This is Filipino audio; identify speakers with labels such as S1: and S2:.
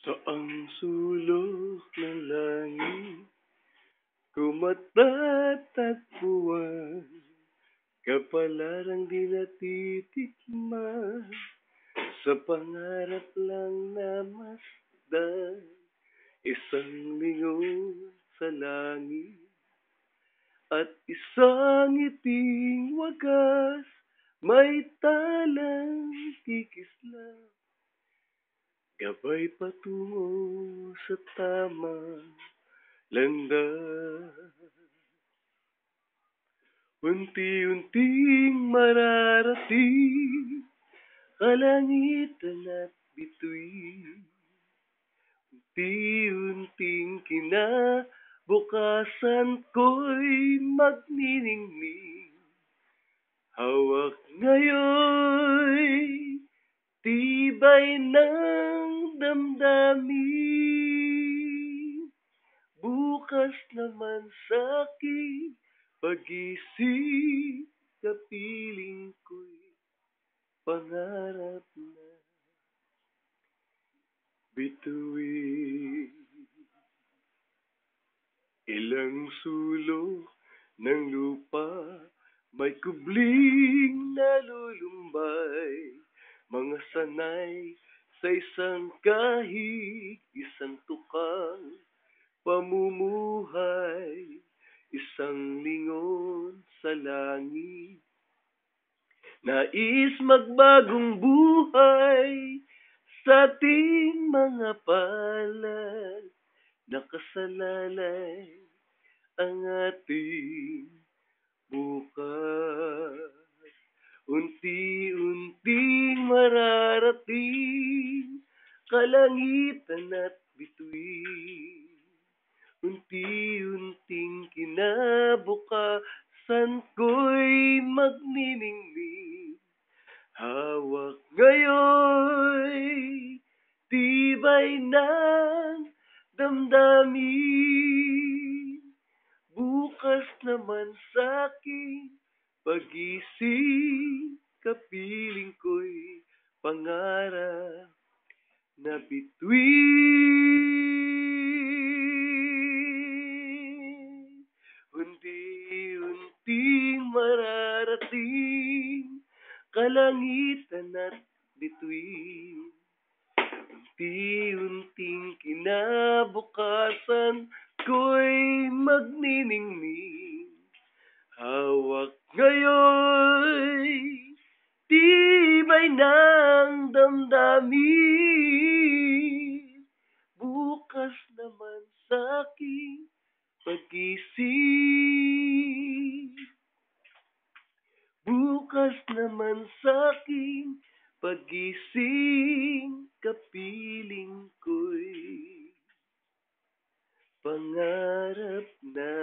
S1: Saang sulok ng langit ko matatagpuan kapalaran di natitikman sa pangarap lang na masdan isang lingon sa langit at isang ngiting wagas may talang kikislang gabay patungo sa tamang landas. Unti-unting mararating kalangitan at bituin. Unti-unting kinabukasan ko'y magniningning. Hawak ngayon'y tibay ng damdamin. Bukas naman sa'king pag-isip, kapiling ko'y pangarap na bituin. Ilang sulok ng lupa, may kubling nalulumbay, mga sanay sa isang kahig, isang tukang pamumuhay, isang lingon sa langit. Nais magbagong buhay sa ating mga palad, nakasalalay ang ating bukas. Unti-unting mararating kalangitan at bituin. Unti-unting kinabukasan ko'y magniningning. Hawak ngayon'y tibay ng damdamin. Bukas naman sa'king pag-isip, kapiling ko'y pangarap na bituin. Unti-unting mararating kalangitan at bituin. Unti-unting kinabukasan ko'y magniningning. Hawak ngayon'y tibay ng damdamin. Bukas naman sa'king pag-isip. Bukas naman sa'king pag-gising, kapiling ko'y pangarap na